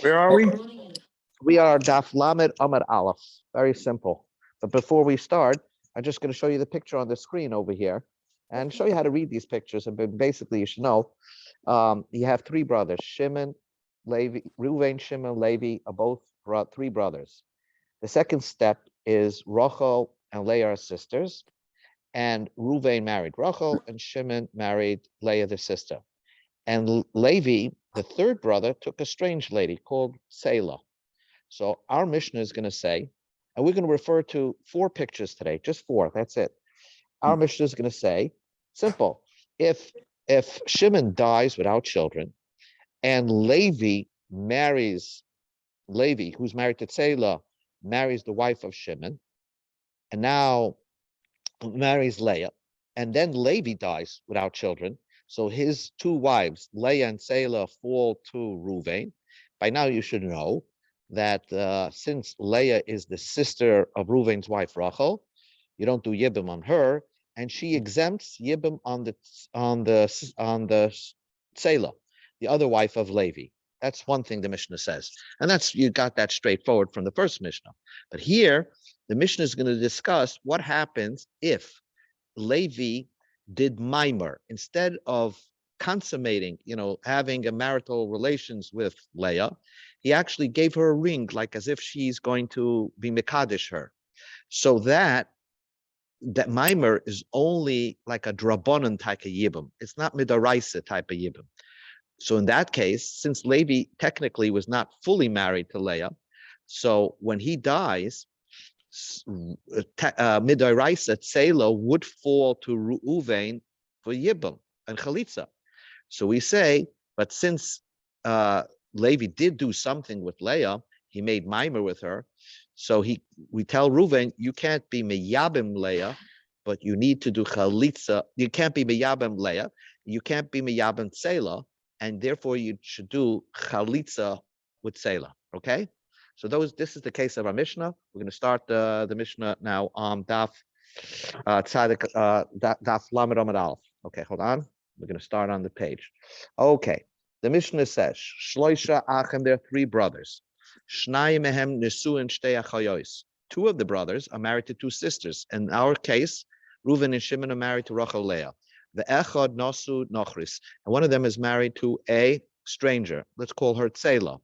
Where are we? We are Daf Lamed Amad Aleph. Very simple. But before we start, I'm just going to show you the picture on the screen over here and show you how to read these pictures. And basically, you should know you have three brothers, Shimon, Levi, Reuven, Shimon, Levi, are both three brothers. The second step is Rachel and Leah are sisters, and Reuven married Rachel, and Shimon married Leah, the sister. And Levi, the third brother, took a strange lady called Selah. So our Mishnah is going to say, and we're going to refer to four pictures today, just four, that's it. Our Mishnah is going to say, simple, if Shimon dies without children, and Levi, who's married to Selah, marries the wife of Shimon, and now marries Leah, and then Levi dies without children, so his two wives, Leah and Selah, fall to Reuven. By now you should know that since Leah is the sister of Reuven's wife Rachel, you don't do Yibam on her, and she exempts Yibam on the Selah, the other wife of Levi. That's one thing the Mishnah says, and that's, you got that straightforward from the first Mishnah. But here, the Mishnah is going to discuss what happens if Levi did mimer instead of consummating, having a marital relations with Leah. He actually gave her a ring, like as if she's going to be Mekadesh her. So that mimer is only like a drabonon type of yibum. It's not midaraisa type of yibum. So in that case, since Levi technically was not fully married to Leah, so when he dies, midaraisa Selah would fall to Reuven for yibum and chalitza. So we say, but since Levi did do something with Leah, he made mimer with her. So we tell Reuven, you can't be meyabim Leah, but you need to do chalitza. You can't be meyabim Leah, you can't be meyabim Selah, and therefore you should do chalitza with Selah. Okay? So this is the case of our Mishnah. We're going to start the Mishnah now on Daf Lamed Amud Aleph. Okay, hold on. We're going to start on the page. Okay, the Mishnah says, Shloisha Achem, there are three brothers. Shnai mehem nesuin shtei achayos. Two of the brothers are married to two sisters. In our case, Reuven and Shimon are married to Rachel Leah. The echad nasu nochris. And one of them is married to a stranger. Let's call her Tselah.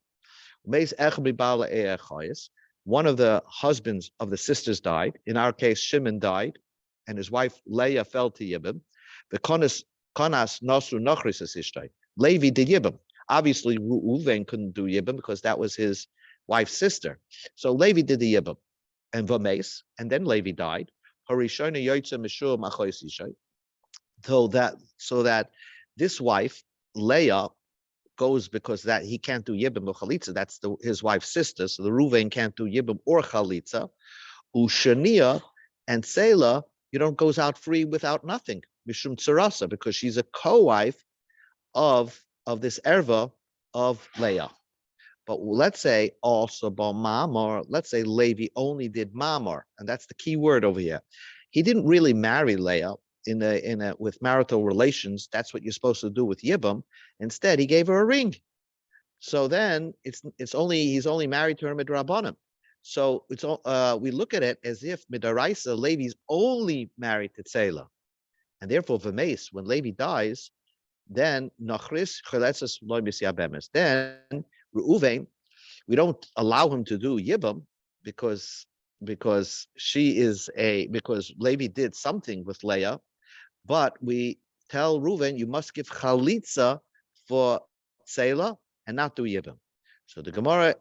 One of the husbands of the sisters died. In our case, Shimon died, and his wife Leah fell to Yibam. The Konas Nasru Nochris Ishtay. Levi did Yibam. Obviously, Reuven couldn't do Yibam because that was his wife's sister. So Levi did the Yibam, and Vames, and then Levi died. So that this wife, Leah, goes because that he can't do Yibam or Chalitza. That's his wife's sister. So the Reuven can't do Yibam or Chalitza. Ushania and Selah, goes out free without nothing. Mishum Tsarasa, because she's a co-wife of this erva of Leah. But let's say also Mamar, let's say Levi only did Mamar, and that's the key word over here. He didn't really marry Leah with marital relations. That's what you're supposed to do with Yibam. Instead, he gave her a ring. So then he's only married to her midrabanim. So we look at it as if midaraisa Levi's only married to Tselah, and therefore Vames, when Levi dies, then nachris chaletzes loy misyabemes. Then Reuven, we don't allow him to do Yibam because Levi did something with Leah, but we tell Reuven, you must give chalitza for Selah and not do Yibam. So the Gemara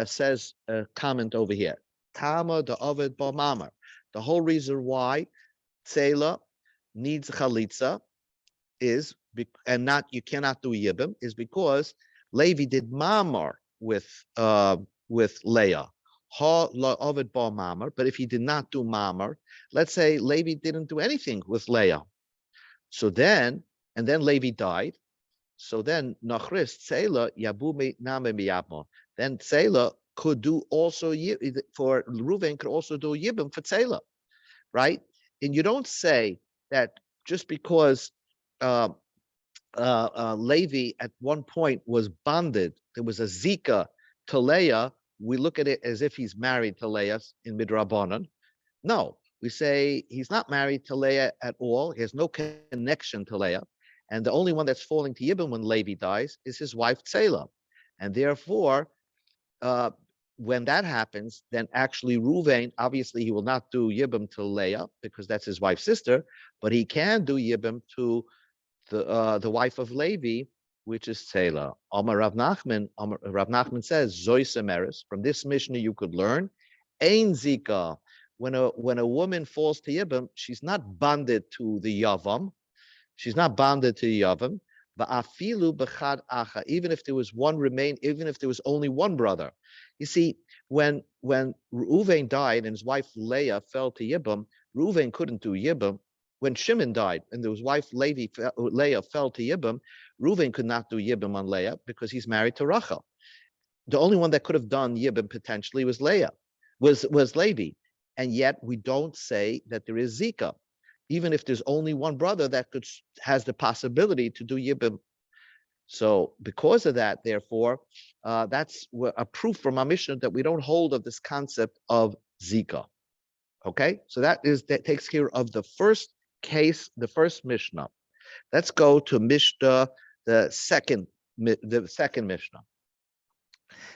says a comment over here. Tama the Ovid ba Mamar. The whole reason why Selah needs chalitza is you cannot do Yibam is because Levi did Mamar with Leah. Ha la Ovid ba Mamar. But if he did not do Mamar, let's say Levi didn't do anything with Leah. So then Levi died. So then Nachris Selah Yabume Name Miyabmo. Then Selah could do also for Reuven could also do Yibam for Selah, right? And you don't say that just because Levi at one point was bonded, there was a zika to Leah, we look at it as if he's married to Leah in Midrabanan. No, we say he's not married to Leah at all. He has no connection to Leah. And the only one that's falling to Yibam when Levi dies is his wife Tzela. And therefore, uh, when that happens, then actually Ruvain, obviously he will not do Yibam to Leah because that's his wife's sister, but he can do Yibam to the wife of Levi, which is Tzela. Rav Nachman says, Zoy Semeris, from this Mishnah you could learn, Ein Zika, when a woman falls to Yibam, she's not bonded to the Yavam, she's not bonded to the Yavam, even if there was even if there was only one brother. You see, when Reuven died and his wife Leah fell to Yibam, Reuven couldn't do Yibam. When Shimon died and his wife Leah fell to Yibam, Reuven could not do Yibam on Leah because he's married to Rachel. The only one that could have done Yibam potentially was Levi. And yet we don't say that there is Zika. Even if there's only one brother that has the possibility to do Yibam. So because of that, therefore, that's a proof from our Mishnah that we don't hold of this concept of Zika. Okay, so that takes care of the first case, the first Mishnah. Let's go to Mishnah, the second Mishnah.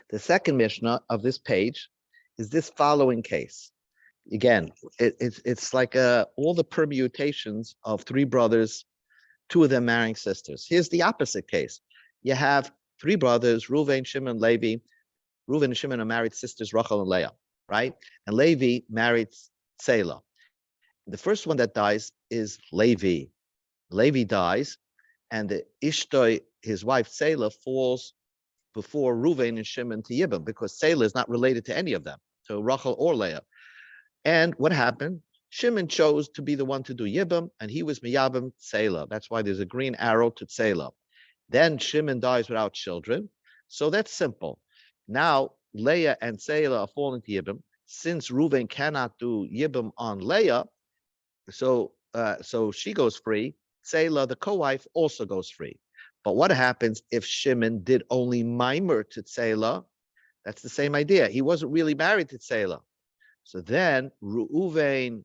The second Mishnah of this page is this following case. Again, it's like all the permutations of three brothers, two of them marrying sisters. Here's the opposite case. You have three brothers, Reuven, Shimon, Levi. Reuven and Shimon are married sisters, Rachel and Leah, right? And Levi married Tzela. The first one that dies is Levi. Levi dies, and the Ishtoi, his wife Tzela, falls before Reuven and Shimon to Yibam because Tzela is not related to any of them, to Rachel or Leah. And what happened? Shimon chose to be the one to do Yibam, and he was Miyabim Tzela. That's why there's a green arrow to Tzela. Then Shimon dies without children. So that's simple. Now, Leah and Tzela are falling to Yibam. Since Reuven cannot do Yibam on Leah, so she goes free. Tzela, the co-wife, also goes free. But what happens if Shimon did only Maimer to Tzela? That's the same idea. He wasn't really married to Tzela. So then Reuven,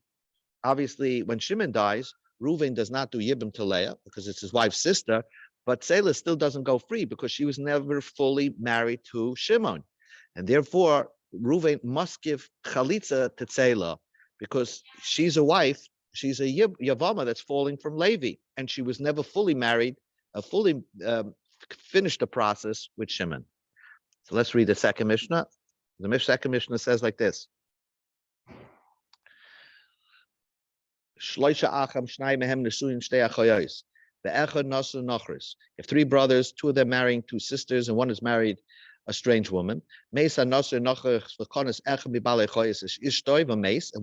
obviously, when Shimon dies, Reuven does not do Yibam to Leah because it's his wife's sister, but Tzela still doesn't go free because she was never fully married to Shimon. And therefore, Reuven must give Chalitza to Tzela because she's a wife, she's a Yavama that's falling from Levi, and she was never fully married, fully finished the process with Shimon. So let's read the second Mishnah. The second Mishnah says like this. If three brothers, two of them marrying two sisters, and one is married a strange woman, and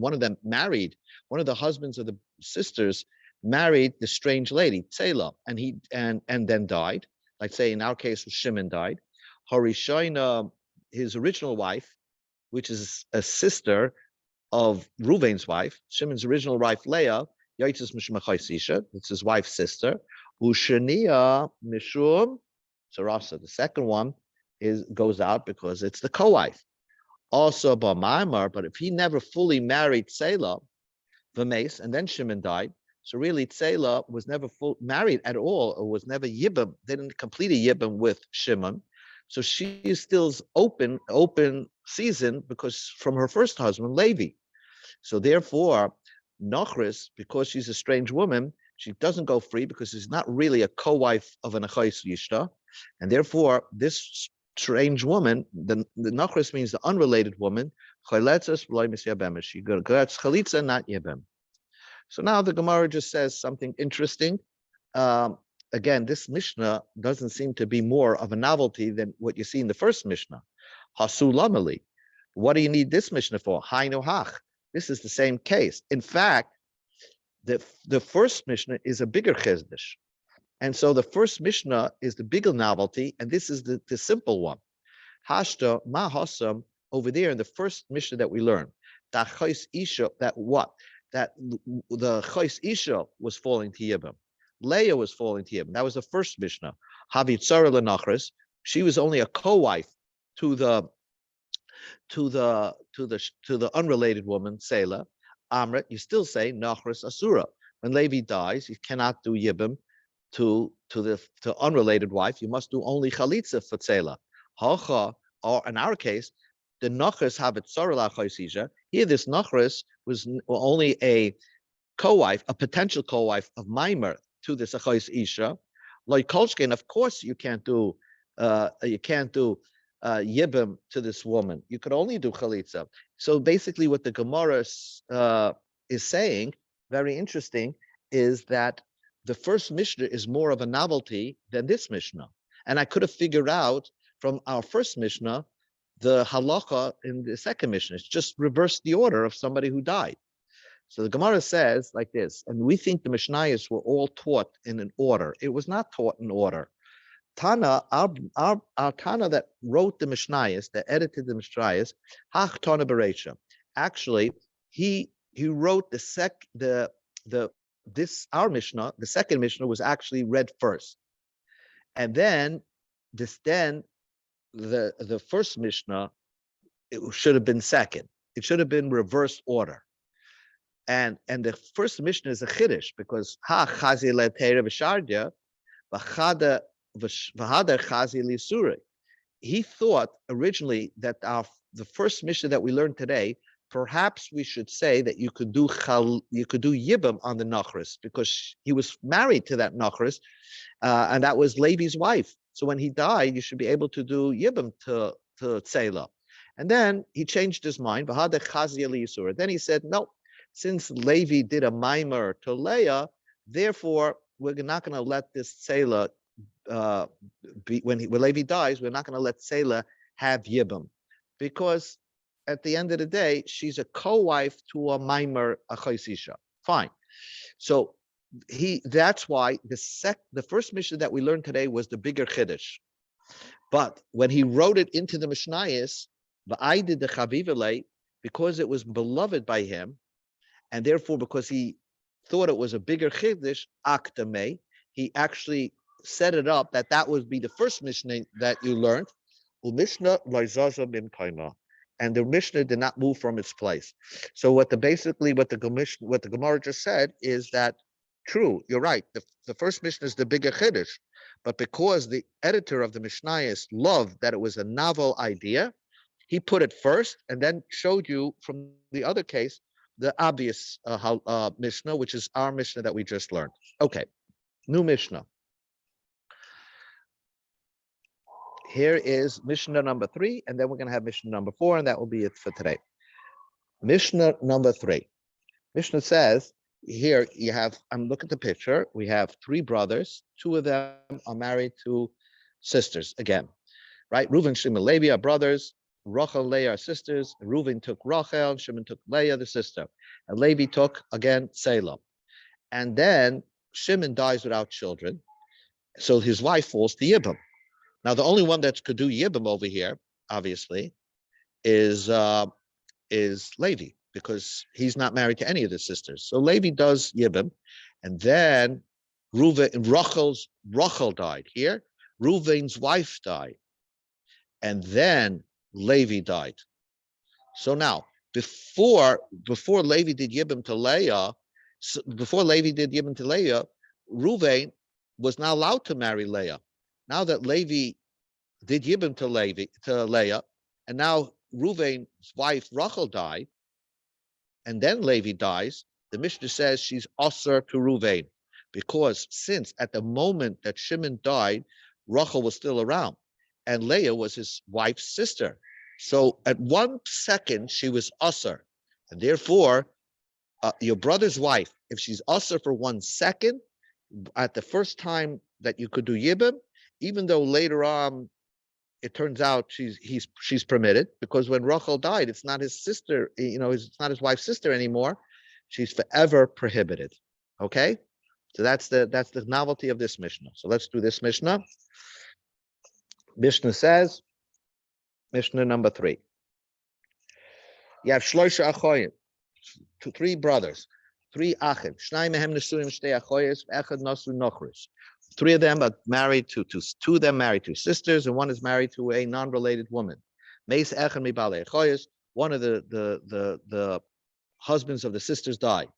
one of them married, one of the husbands of the sisters married the strange lady, Tzela, and then died. Like say in our case, Shimon died. Harishaina, his original wife, which is a sister of Reuven's wife, Shimon's original wife Leah, it's his wife's sister. Ushania Mishum Sarasa. The second one goes out because it's the co-wife. Also Bamaimar, but if he never fully married Tzela, V'meis, and then Shimon died, so really Tzela was never married at all, or was never Yibam, didn't complete a Yibam with Shimon. So she is still open season because from her first husband, Levi. So therefore, Nochris, because she's a strange woman, she doesn't go free because she's not really a co-wife of an Achais Yishta. And therefore, this strange woman, the Nochris means the unrelated woman, she gets Chalitza, not Yibam. So now the Gemara just says something interesting. Again, this Mishnah doesn't seem to be more of a novelty than what you see in the first Mishnah. Hasulamali. What do you need this Mishnah for? Hainu hach. This is the same case. In fact, the first Mishnah is a bigger chizdish. And so the first Mishnah is the bigger novelty, and this is the simple one. Hashta ma hasam, over there in the first Mishnah that we learned, that chais isha, that what? That the chais isha was falling to Yibam. Leah was falling to Yibam. That was the first Mishnah. Havitzara lenachris. She was only a co-wife to the to the unrelated woman, Selah, Amrit, you still say Nachris Asura. When Levi dies, you cannot do Yibam to unrelated wife. You must do only Chalitza for Selah. Hacha, or in our case, the Nachris have it Sorala Chaisija. Here, this Nachris was only a co-wife, a potential co-wife of Maimer to this Achais Isha. Like Kolshkin, of course, you can't do Yibam to this woman. You could only do Chalitza. So basically, what the Gemara is saying, very interesting, is that the first Mishnah is more of a novelty than this Mishnah. And I could have figured out from our first Mishnah the halacha in the second Mishnah. It's just reverse the order of somebody who died. So the Gemara says like this, and we think the Mishnayos were all taught in an order. It was not taught in order. Tana, our Tana that wrote the Mishnayos, that edited the Mishnayos, Hach Tana Bereisha. Actually, he wrote our Mishnah, the second Mishnah was actually read first, and then the first Mishnah, it should have been second. It should have been reversed order. And the first Mishnah is a chiddush because ha chazi le'teira v'shardia v'chada chazi li'suri. He thought originally that the first Mishnah that we learned today, perhaps we should say that you could do yibam on the nachris because he was married to that nachris, and that was Levi's wife. So when he died, you should be able to do yibam to tzela. And then he changed his mind. Then he said, no, since Levi did a mimer to Leah, therefore we're not going to let this tzela when Levi dies, we're not going to let tzela have yibam, because at the end of the day, she's a co-wife to a mimer achaisisha. Fine. So that's why the first Mishnah that we learned today was the bigger chiddush. But when he wrote it into the Mishnayos, v'aydid the chavivele, because it was beloved by him, and therefore because he thought it was a bigger chiddush, aktameh, he actually set it up that would be the first Mishnah that you learned. U'mishnah loizaza mim kaima. And the Mishnah did not move from its place. So what the Gemara just said is that true, you're right. The first Mishnah is the bigger chiddush, but because the editor of the Mishnayos loved that it was a novel idea, he put it first and then showed you from the other case the obvious Mishnah, which is our Mishnah that we just learned. Okay, new Mishnah. Here is Mishnah number 3, and then we're going to have Mishnah number 4, and that will be it for today. Mishnah number 3. Mishnah says, here you have, I'm looking at the picture, we have 3 brothers. 2 of them are married to sisters again, right? Reuven, Shimon, Levi are brothers. Rachel and Leah are sisters. Reuven took Rachel, Shimon took Leah, the sister. And Levi took, again, Selah. And then Shimon dies without children, so his wife falls to Yibam. Now, the only one that could do Yibam over here, obviously, is Levi, because he's not married to any of the sisters. So Levi does Yibam, and then Rachel died. Here, Reuven's wife died, and then Levi died. So now, before Levi did Yibam to Leah, Reuven was not allowed to marry Leah. Now that Levi did Yibam to Leah, and now Reuven's wife Rachel died, and then Levi dies, the Mishnah says she's osir to Reuven, because since at the moment that Shimon died, Rachel was still around, and Leah was his wife's sister. So at 1 second she was osir, and therefore your brother's wife, if she's osir for 1 second, at the first time that you could do Yibam, even though later on it turns out she's permitted, because when Rachel died, it's not his sister, it's not his wife's sister anymore. She's forever prohibited. Okay, so that's the novelty of this Mishnah. So let's do this Mishnah. Mishnah says, Mishnah number 3. You have shloisha achoyim, 3 brothers, 3 achim. Shnai mehem nesuim shtei achoyes, echad nasu nochris. 3 of them are married to 2 of them married to sisters, and 1 is married to a non-related woman. Meis echad mibalei choyes. One of the husbands of the sisters died.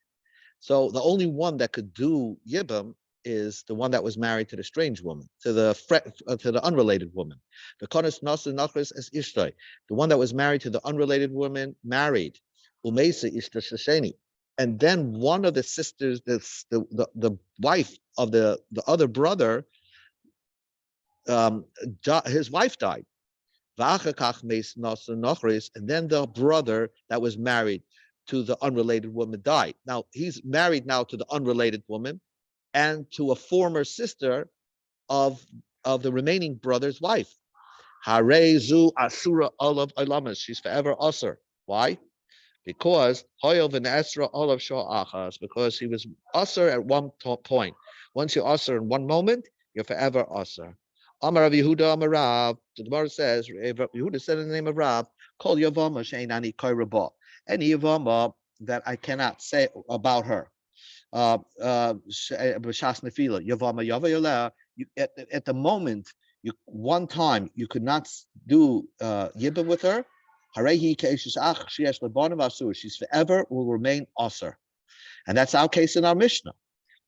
So the only one that could do yibam is the one that was married to the strange woman, to the unrelated woman. The konas nasu nachris es ishtay, the one that was married to the unrelated woman, married umesa ishta shasheni, and then one of the sisters, the wife of the other brother, his wife died. And then the brother that was married to the unrelated woman died. Now he's married now to the unrelated woman and to a former sister of the remaining brother's wife. Harezu asura olav ilamas. She's forever usher. Why? Because hoyel v'nesra olav achas. Because he was usher at one point. Once you're usher in one moment, you're forever usher. Amar Rav Yehuda Amar Rav. The Gemara says, Yehuda said in the name of Rav, Kol Yavama Sheinani Koirabah. Any Yavama that I cannot say about her. B'shas nefila Yavama Yava. At the moment, one time you could not do yibba with her. She's forever will remain aser. And that's our case in our Mishnah.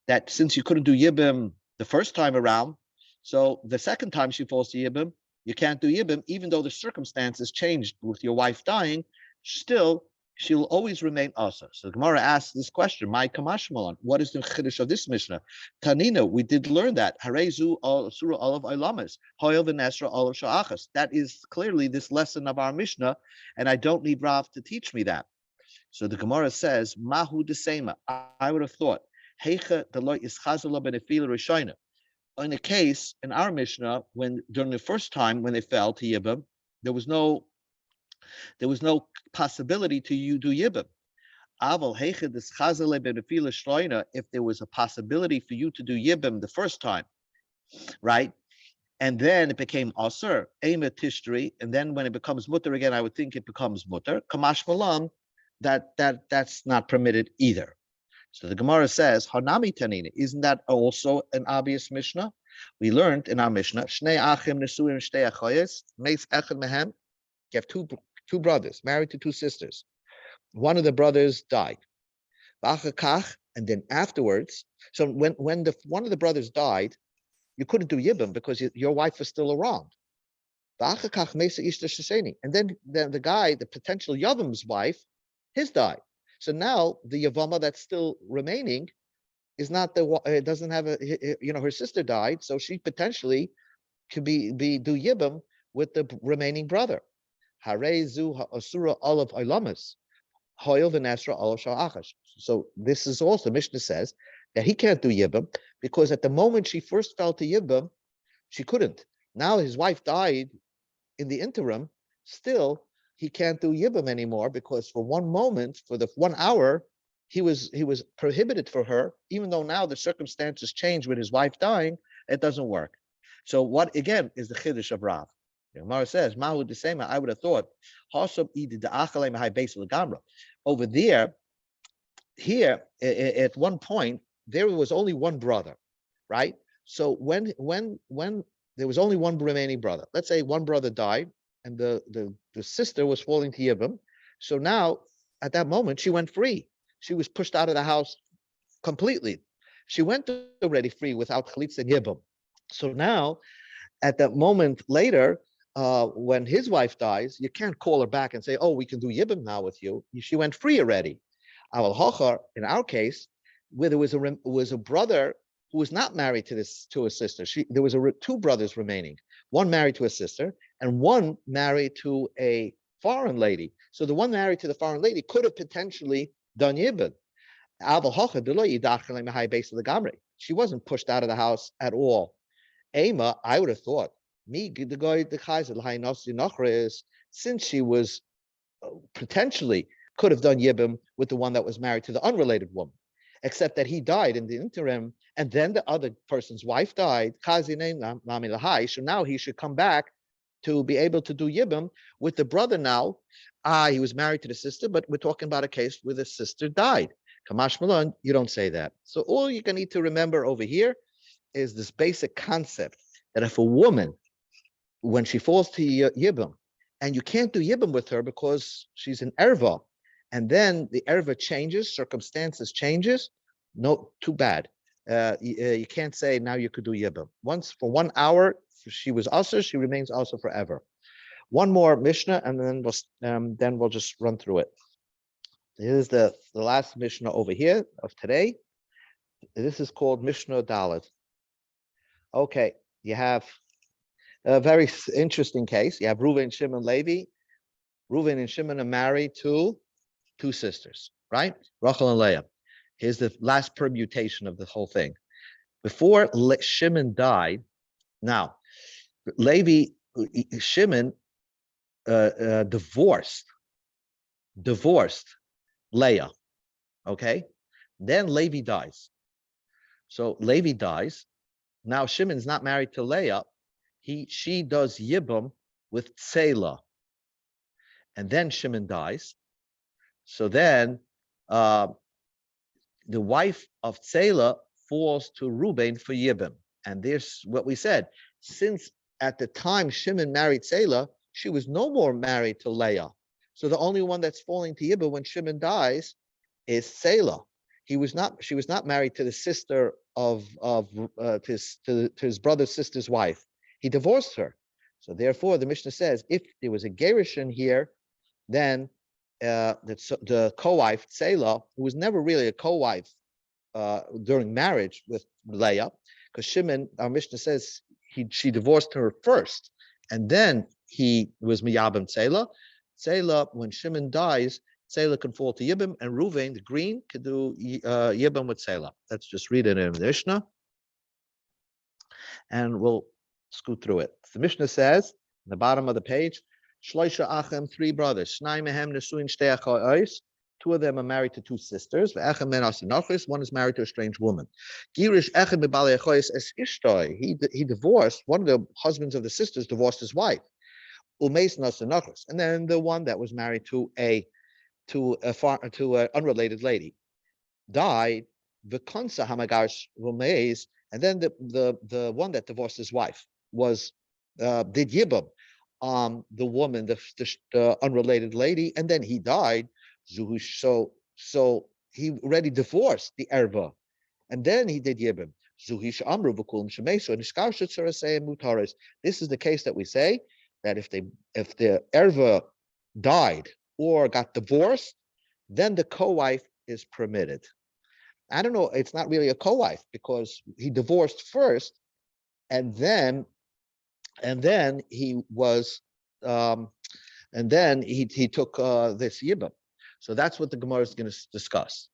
That since you couldn't do yibim the first time around, so the second time she falls to yibim, you can't do yibim, even though the circumstances changed with your wife dying, still she'll always remain asa. So the Gemara asks this question, my kamashmalon, what is the chiddush of this Mishnah? Tanina, we did learn that. Harezu surah olav ilamas, hoyel v'nesra olav sha'achas. That is clearly this lesson of our Mishnah, and I don't need Rav to teach me that. So the Gemara says, mahu desema. I would have thought, heicha deloy ischazala benefila rishayna. In a case in our Mishnah, when during the first time when they fell to Yibam, there was no possibility to you do Yibam. If there was a possibility for you to do Yibam the first time, right? And then it became Asr, Ema Tishtri, and then when it becomes Mutter again, I would think it becomes Mutter. Kamash Malam, that's not permitted either. So the Gemara says, Hanami Tanina, isn't that also an obvious Mishnah? We learned in our Mishnah, Shnei Achim Nesuim Shtei Achayes, Meis Echad Mehem. You have two brothers married to two sisters. One of the brothers died. And then afterwards, so when one of the brothers died, you couldn't do Yibam because your wife was still around. And then the guy, the potential Yavam's wife, his died. So now the Yavama that's still remaining is not doesn't have her sister died, so she potentially could be do Yibam with the remaining brother. Harezu asura olav ilamas, hoyel v'nesra olav sha'achash. So this is also, Mishnah says that he can't do Yibam because at the moment she first fell to Yibam, she couldn't. Now his wife died in the interim, still he can't do Yibam anymore because for one moment, for the 1 hour, he was prohibited for her, even though now the circumstances change with his wife dying, it doesn't work. So what again is the chiddush of Rav? The Gemara says, Mahu Desema, I would have thought, over there, here at one point, there was only one brother, right? So when there was only one remaining brother, let's say one brother died, and the sister was falling to Yibam. So now, at that moment, she went free. She was pushed out of the house completely. She went already free without chalitza and Yibam. So now, at that moment later, when his wife dies, you can't call her back and say, "Oh, we can do Yibam now with you." She went free already. Aval Hochar, in our case, where there was a brother who was not married to a sister. There was two brothers remaining. One married to a sister, and one married to a foreign lady. So the one married to the foreign lady could have potentially done Yibam. She wasn't pushed out of the house at all. Ema, I would have thought, since she was potentially could have done Yibam with the one that was married to the unrelated woman, except that he died in the interim, and then the other person's wife died. So now he should come back to be able to do Yibam with the brother now. He was married to the sister, but we're talking about a case where the sister died. Kamash Malon, you don't say that. So all you need to remember over here is this basic concept that if a woman, when she falls to Yibam, and you can't do yibum with her because she's an erva, and then the erva changes, circumstances changes. No, too bad. You can't say now you could do yibum. Once for 1 hour, she was also, she remains also forever. One more Mishnah, and then we'll just run through it. Here's the last Mishnah over here of today. This is called Mishnah Dalet. Okay, you have a very interesting case. You have Reuven, Shimon, Levi. Reuven and Shimon are married to two sisters, right? Rachel and Leah. Here's the last permutation of the whole thing. Before Shimon died, now Shimon divorced Leah. Okay, then Levi dies. So Levi dies. Now Shimon's not married to Leah. She does yibum with Selah, and then Shimon dies. So then the wife of Selah falls to Reuben for yibum, and there's what we said. Since at the time Shimon married Selah, she was no more married to Leah. So the only one that's falling to yibum when Shimon dies is Selah. She was not married to the sister of to his brother's sister's wife. He divorced her. So therefore, the Mishnah says if there was a gerushin here, then the co-wife Selah, who was never really a co-wife during marriage with Leah, because Shimon, our Mishnah says she divorced her first, and then he was miyabim Selah. Selah, when Shimon dies, Selah can fall to Yibam, and Reuven, the green, could do Yibam with Selah. Let's just read it in the Mishnah, and we'll scoot through it. The Mishnah says, in the bottom of the page, Shloisha Achem, 3 brothers. Shnai mehem nesuin shtei achayos. 2 of them are married to 2 sisters. Ve'echem men asinachos. 1 is married to a strange woman. Girish echem bebalei achayos es ishtoi. He divorced, one of the husbands of the sisters divorced his wife. Umeis nasinachos. And then the one that was married to an unrelated lady died. V'konsa hamagash v'meis. And then the one that divorced his wife was did yibum the woman, the unrelated lady, and then he died. So he already divorced the erva, and then he did yibum. This is the case that we say that if the erva died or got divorced, then the co-wife is permitted. I don't know, it's not really a co-wife because he divorced first, and then he was and then he took this yibum. So that's what the Gemara is going to discuss.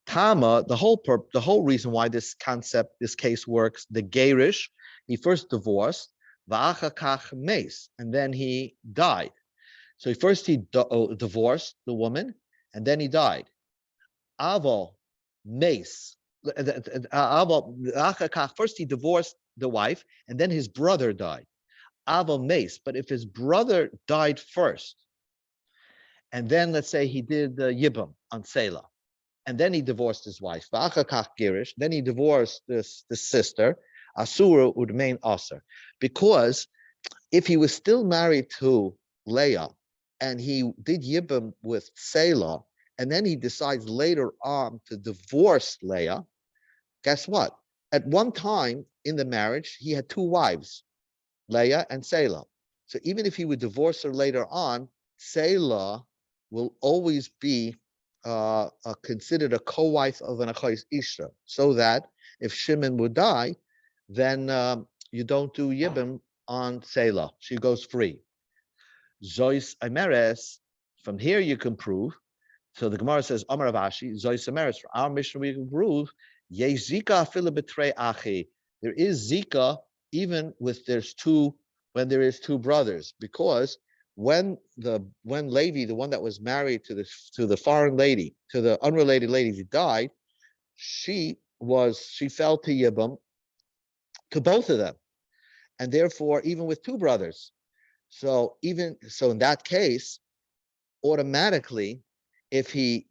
Tama, the whole reason why this case works, the Gerish, he first divorced, va'achakach meis, and then he died. So he divorced the woman, and then he died. Aval meis, first he divorced the wife, and then his brother died. Aval meis, but if his brother died first, and then let's say he did the yibum on Selah, and then he divorced his wife, then he divorced the sister, Asura would remain Aser. Because if he was still married to Leah, and he did yibum with Selah, and then he decides later on to divorce Leah, guess what? At one time in the marriage, he had 2 wives, Leah and Selah. So even if he would divorce her later on, Selah will always be considered a co-wife of an achayis isha, so that if Shimon would die, then you don't do yibum on Selah. She goes free. Zois Ameres, from here you can prove. So the Gemara says, Amar Avashi, Zois Ameres, for our mission we can prove, Ye Zika Fila Betrei Achi. There is Zika even with when there is 2 brothers, because when Levi, the one that was married to the foreign lady, to the unrelated lady who died, she fell to yibum to both of them, and therefore even with 2 brothers. So in that case, automatically, if he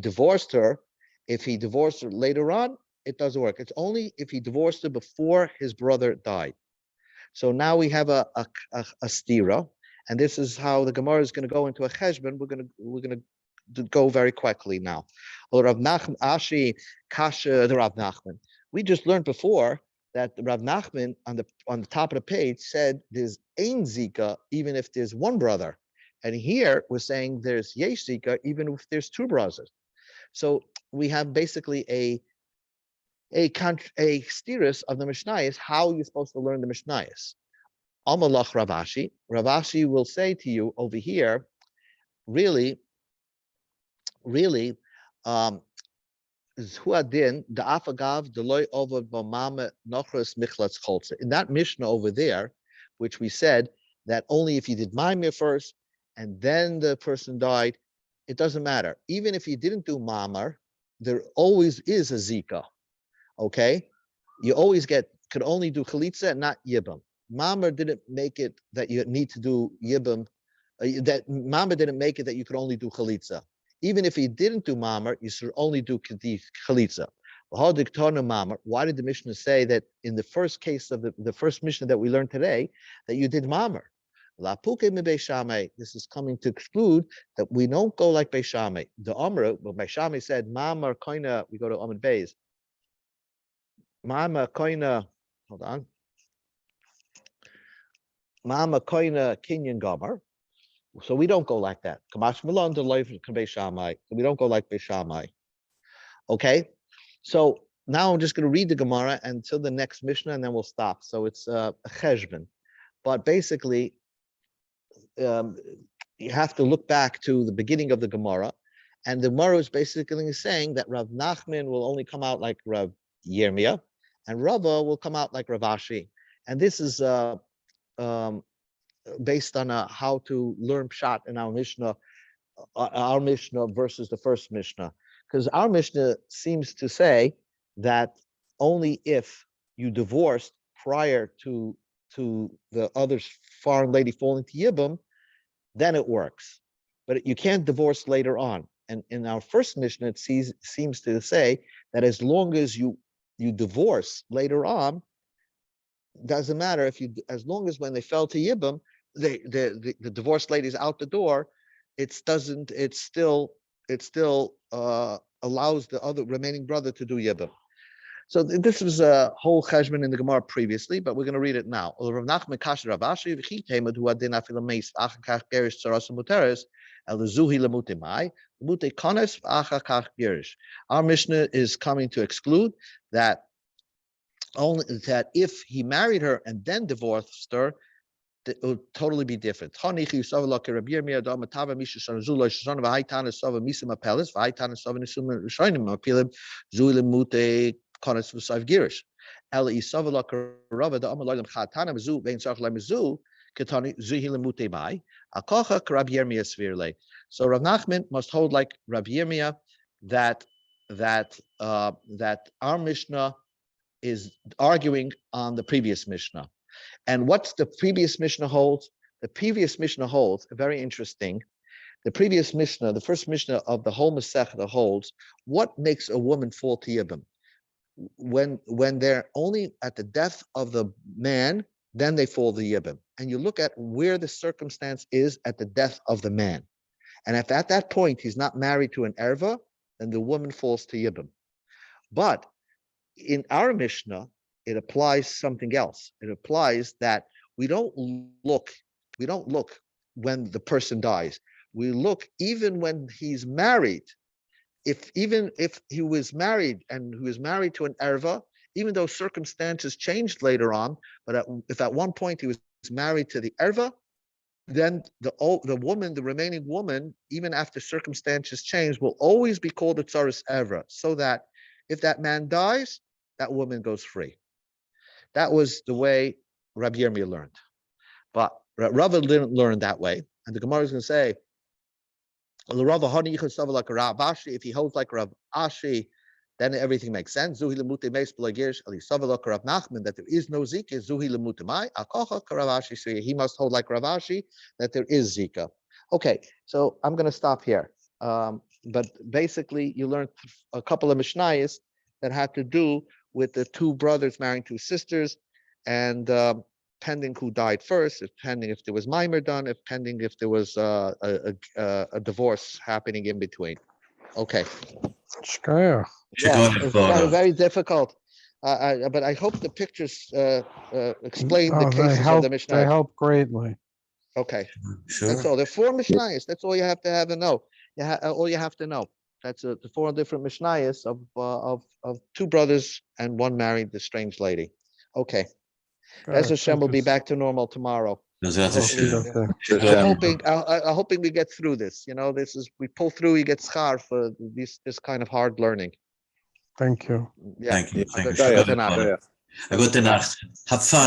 divorced her later on, it doesn't work. It's only if he divorced her before his brother died. So now we have a stira, And this is how the Gemara is going to go into a cheshbon. We're going to go very quickly now. Rav Nachman Ashi Kasha the Rav Nachman. We just learned before that Rav Nachman on the top of the page said there's ein zika even if there's one brother, and here we're saying there's yesh zika even if there's two brothers. So we have basically a steerus of the Mishnayos, how you're supposed to learn the Mishnayos. Amalach Ravashi. Ravashi will say to you over here, really, Zuadin, the Afagav, the Loy over Bamama Nochras Michlatz Cholze. In that Mishnah over there, which we said that only if you did Maimir first and then the person died, it doesn't matter. Even if you didn't do Mamar, there always is a Zika. Okay? You always could only do Chalitza and not Yibam. Mamar didn't make it that you need to do Yibam, that Mamar didn't make it that you could only do Chalitza. Even if you didn't do Mamar, you should only do Chalitza. Why did the Mishnah say that in the first case of the first Mishnah that we learned today, that you did Mamar? This is coming to exclude that we don't go like Beis Shammai. The Amr, Beis Shammai said, Mamar koina, we go to Amud Beis. Mamar koina, hold on. Mamar koina kinyan gomer. So we don't go like that. Kamash Milan to life Beis Shammai. So we don't go like Beis Shammai. Okay? So now I'm just going to read the Gemara until the next Mishnah, and then we'll stop. So it's a cheshbon. But basically, you have to look back to the beginning of the Gemara, and the Gemara is basically saying that Rav Nachman will only come out like Rav Yirmiyah, and Rava will come out like Rav Ashi. And this is based on how to learn Pshat in our Mishnah versus the first Mishnah. Because our Mishnah seems to say that only if you divorced prior to the other foreign lady falling to Yibam, then it works. But you can't divorce later on. And in our first Mishnah, it seems to say that as long as you divorce later on, doesn't matter as long as when they fell to Yibam, the divorced lady's out the door, it still allows the other remaining brother to do Yibam. So this was a whole cheshbon in the Gemara previously, but we're going to read it now. Rav Nachman Kasher Rav Ashi v'chitem hu adin afil meis achar kach gerish tzaras muteres el zuhi lemute mai lemute kanes achar kach gerish. Our Mishnah is coming to exclude that only that if he married her and then divorced her, it would totally be different. So Rav Nachman must hold like Rabbi Yirmiyah that our Mishnah is arguing on the previous Mishnah. And what's the previous Mishnah holds? The previous Mishnah holds, very interesting, the previous Mishnah, the first Mishnah of the whole Masechta holds, what makes a woman fall to Yibam? When they're only at the death of the man, then they fall to Yibam. And you look at where the circumstance is at the death of the man. And if at that point he's not married to an erva, then the woman falls to Yibam. But in our Mishnah, it applies something else. It applies that we don't look when the person dies. We look even when he's married. Even if he was married and he was married to an erva, even though circumstances changed later on, but if at one point he was married to the erva, then the remaining woman, even after circumstances change, will always be called a tzaras erva, so that if that man dies, that woman goes free. That was the way Rabbi Yirmiyah learned. But Rava didn't learn that way. And the Gemara is going to say, if he holds like Rav Ashi, then everything makes sense. That there is no zika. So he must hold like Rav Ashi that there is zika. Okay, so I'm going to stop here. But basically, you learned a couple of Mishnayos that had to do with the two brothers marrying two sisters, and pending who died first, if pending if there was mimer done, if pending if there was a divorce happening in between. Okay. Yeah, it's very, very difficult. But I hope the pictures explain the cases of the Mishnah. They help greatly. Okay, Sure. that's all. There are 4 Mishnayos. That's all you have to have and know. All you have to know. That's the 4 different Mishnayos of 2 brothers and 1 married the strange lady. Okay. Ezra Hashem will be back to normal tomorrow. I'm hoping we get through this. This is we pull through. You get schar for this kind of hard learning. Thank you. Yeah. Thank you. Gute Nacht. Have fun.